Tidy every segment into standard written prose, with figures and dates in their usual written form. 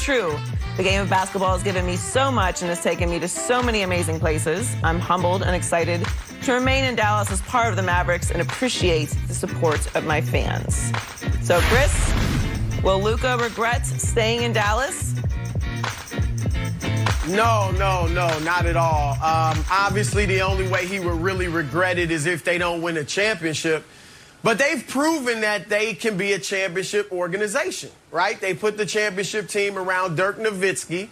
true. The game of basketball has given me so much and has taken me to so many amazing places. I'm humbled and excited to remain in Dallas as part of the Mavericks and appreciate the support of my fans. So, Chris, will Luka regret staying in Dallas? No, not at all. Obviously, the only way he would really regret it is if they don't win a championship. But they've proven that they can be a championship organization, right? They put the championship team around Dirk Nowitzki.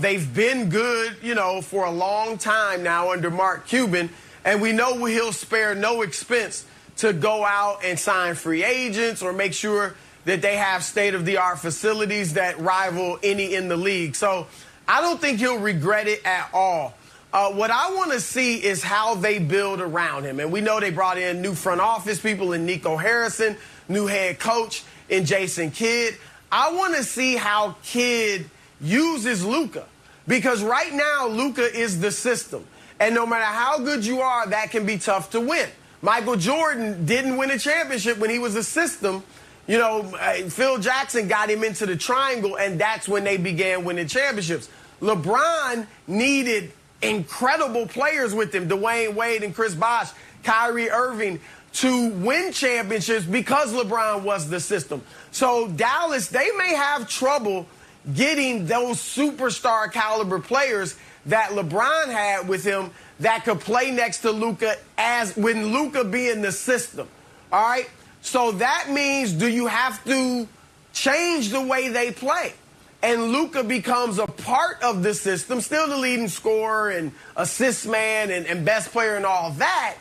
They've been good, for a long time now under Mark Cuban. And we know he'll spare no expense to go out and sign free agents or make sure that they have state-of-the-art facilities that rival any in the league. So I don't think he'll regret it at all. What I want to see is how they build around him. And we know they brought in new front office people in Nico Harrison, new head coach in Jason Kidd. I want to see how Kidd uses Luka, because right now Luka is the system. And no matter how good you are, that can be tough to win. Michael Jordan didn't win a championship when he was a system. Phil Jackson got him into the triangle, and that's when they began winning championships. LeBron needed incredible players with him, Dwayne Wade and Chris Bosh, Kyrie Irving, to win championships because LeBron was the system. So Dallas, they may have trouble getting those superstar caliber players that LeBron had with him that could play next to Luka as when Luka being the system. All right? So that means, do you have to change the way they play? And Luka becomes a part of the system, still the leading scorer and assist man and best player and all that,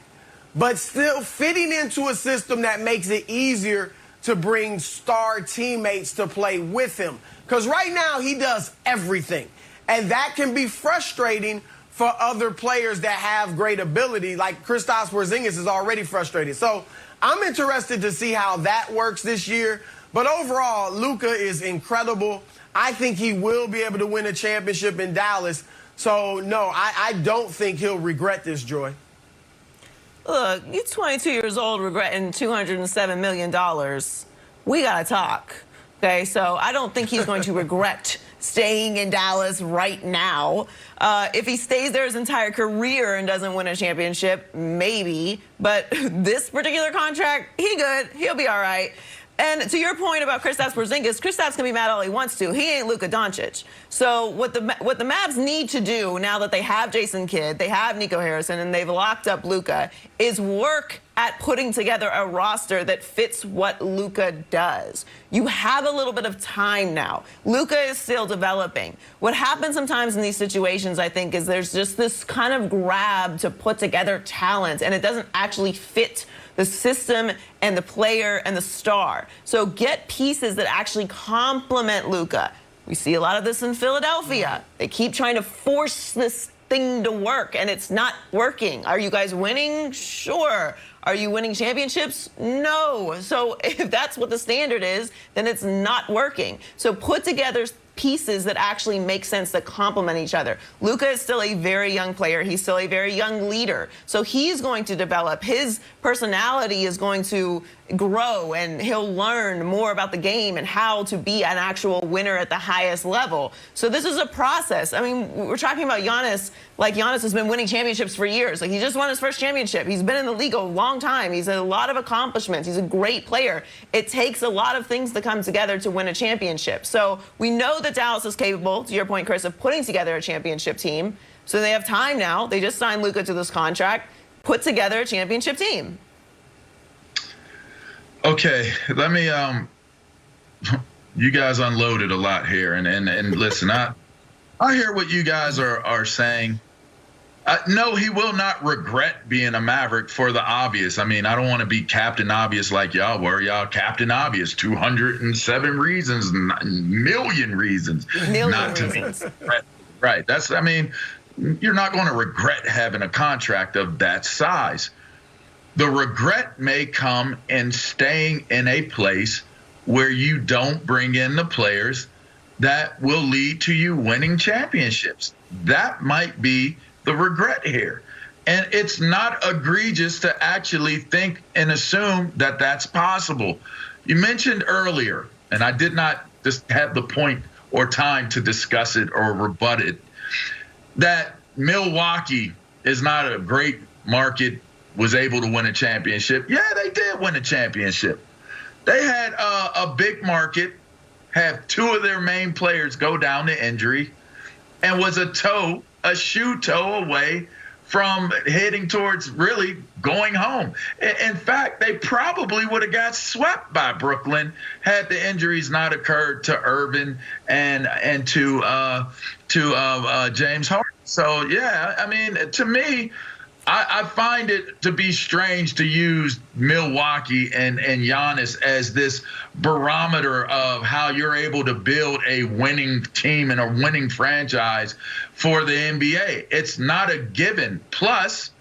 but still fitting into a system that makes it easier to bring star teammates to play with him. Because right now he does everything. And that can be frustrating for other players that have great ability, like Kristaps Porzingis is already frustrated. So I'm interested to see how that works this year. But overall, Luka is incredible. I think he will be able to win a championship in Dallas. So, no, I don't think he'll regret this, Joy. Look, you're 22 years old regretting $207 million. We got to talk, okay? So I don't think he's going to regret staying in Dallas right now. If he stays there his entire career and doesn't win a championship, maybe. But this particular contract, he good. He'll be all right. And to your point about Kristaps Porzingis, Kristaps can be mad all he wants to. He ain't Luka Doncic. So what the Mavs need to do now that they have Jason Kidd, they have Nico Harrison, and they've locked up Luka, is work at putting together a roster that fits what Luka does. You have a little bit of time now. Luka is still developing. What happens sometimes in these situations, I think, is there's just this kind of grab to put together talent, and it doesn't actually fit the system and the player and the star. So get pieces that actually complement Luka. We see a lot of this in Philadelphia. They keep trying to force this thing to work, and it's not working. Are you guys winning? Sure. Are you winning championships? No. So if that's what the standard is, then it's not working. So put together pieces that actually make sense, that complement each other. Luka is still a very young player. He's still a very young leader. So he's going to develop. His personality is going to grow, and he'll learn more about the game and how to be an actual winner at the highest level. So this is a process. I mean, we're talking about Giannis. Like, Giannis has been winning championships for years. Like, he just won his first championship. He's been in the league a long time. He's had a lot of accomplishments. He's a great player. It takes a lot of things to come together to win a championship. So we know that Dallas is capable, to your point, Chris, of putting together a championship team. So they have time now. They just signed Luka to this contract. Put together a championship team. Okay, let me, you guys unloaded a lot here. And listen, I hear what you guys are saying. No, he will not regret being a Maverick for the obvious. I mean, I don't want to be Captain Obvious like y'all were. Y'all Captain Obvious, 207 reasons, million reasons. Not to me. Right. I mean, you're not going to regret having a contract of that size. The regret may come in staying in a place where you don't bring in the players that will lead to you winning championships. That might be the regret here. And it's not egregious to actually think and assume that that's possible. You mentioned earlier, and I did not just have the point or time to discuss it or rebut it. That Milwaukee is not a great market, was able to win a championship. Yeah, they did win a championship. They had a big market, have two of their main players go down to injury, and was a shoe toe away from heading towards really going home. In fact, they probably would have got swept by Brooklyn had the injuries not occurred to Irvin and to James Harden. So yeah, I mean, to me, I find it to be strange to use Milwaukee and Giannis as this barometer of how you're able to build a winning team and a winning franchise for the NBA. It's not a given. Plus,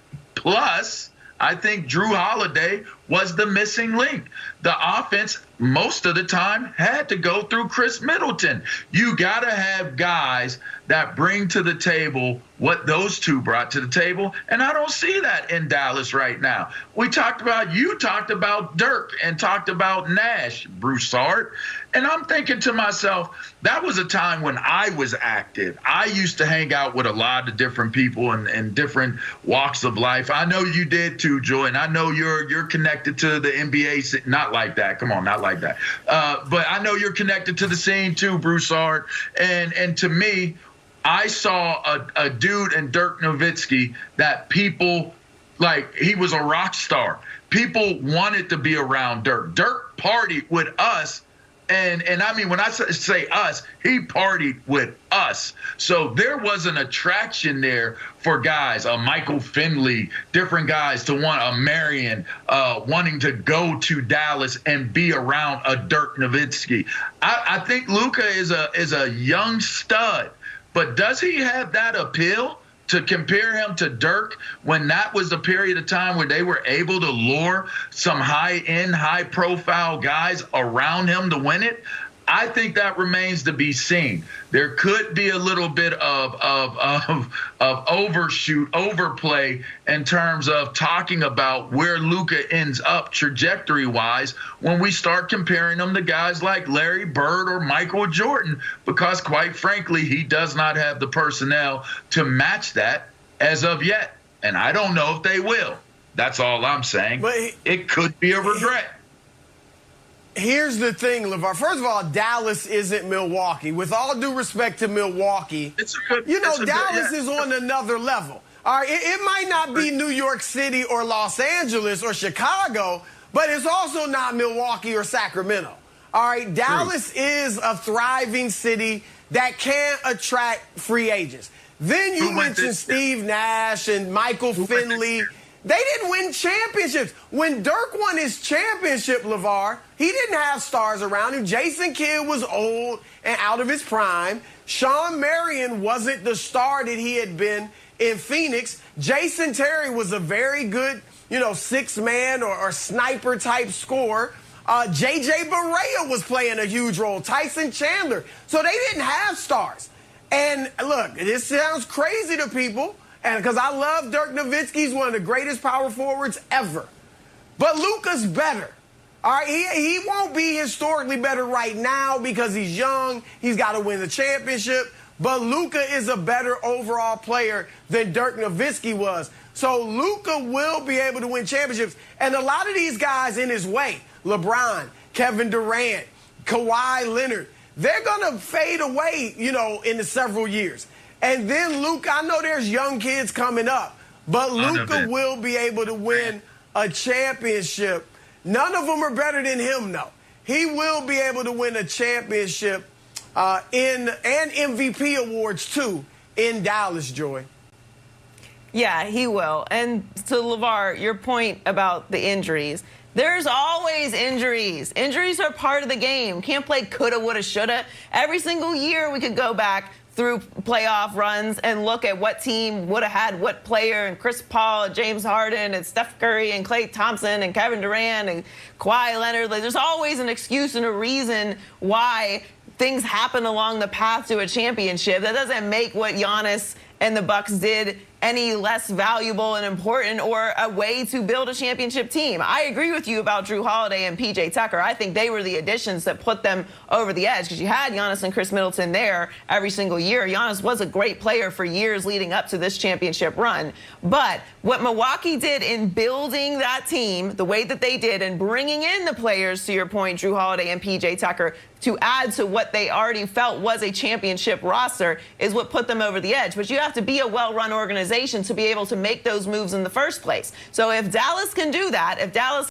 I think Drew Holiday was the missing link. The offense, most of the time, had to go through Chris Middleton. You got to have guys that bring to the table what those two brought to the table, and I don't see that in Dallas right now. You talked about Dirk and talked about Nash, Broussard, and I'm thinking to myself, that was a time when I was active. I used to hang out with a lot of different people in different walks of life. I know you did too, Joy, and I know you're connected to the NBA. Not like that. Come on, not like that. But I know you're connected to the scene too, Broussard. And to me, I saw a dude in Dirk Nowitzki that people, like, he was a rock star. People wanted to be around Dirk. Dirk partied with us. And I mean, when I say us, he partied with us. So there was an attraction there for guys, Michael Finley, different guys to want a Marion, wanting to go to Dallas and be around a Dirk Nowitzki. I think Luka is a young stud, but does he have that appeal to compare him to Dirk when that was the period of time where they were able to lure some high-end, high-profile guys around him to win it? I think that remains to be seen. There could be a little bit of overplay in terms of talking about where Luka ends up trajectory-wise when we start comparing him to guys like Larry Bird or Michael Jordan, because quite frankly, he does not have the personnel to match that as of yet. And I don't know if they will. That's all I'm saying. But it could be a regret. Here's the thing, LeVar. First of all, Dallas isn't Milwaukee. With all due respect to Milwaukee, Dallas is on another level. All right, it might not be New York City or Los Angeles or Chicago, but it's also not Milwaukee or Sacramento. All right, Dallas is a thriving city that can attract free agents. Then you mentioned Steve Nash and Michael Finley. They didn't win championships. When Dirk won his championship, LeVar, he didn't have stars around him. Jason Kidd was old and out of his prime. Sean Marion wasn't the star that he had been in Phoenix. Jason Terry was a very good, six-man or sniper-type scorer. J.J. Barea was playing a huge role. Tyson Chandler. So they didn't have stars. And look, this sounds crazy to people, and because I love Dirk Nowitzki, he's one of the greatest power forwards ever. But Luka's better. All right, he won't be historically better right now because he's young. He's got to win the championship. But Luka is a better overall player than Dirk Nowitzki was. So Luka will be able to win championships. And a lot of these guys in his way, LeBron, Kevin Durant, Kawhi Leonard, they're going to fade away, in the several years. And then Luka, I know there's young kids coming up, but Luka will be able to win a championship. None of them are better than him, though. He will be able to win a championship and MVP awards, too, in Dallas, Joy. Yeah, he will. And to LeVar, your point about the injuries, there's always injuries. Injuries are part of the game. Can't play coulda, woulda, shoulda. Every single year we could go back through playoff runs and look at what team would have had what player, and Chris Paul, and James Harden, and Steph Curry, and Klay Thompson, and Kevin Durant, and Kawhi Leonard. Like, there's always an excuse and a reason why things happen along the path to a championship. That doesn't make what Giannis and the Bucks did any less valuable and important or a way to build a championship team. I agree with you about Drew Holiday and PJ Tucker. I think they were the additions that put them over the edge because you had Giannis and Chris Middleton there every single year. Giannis was a great player for years leading up to this championship run. But what Milwaukee did in building that team the way that they did and bringing in the players, to your point, Drew Holiday and PJ Tucker, to add to what they already felt was a championship roster is what put them over the edge. But you have to be a well-run organization to be able to make those moves in the first place. So if Dallas can do that, if Dallas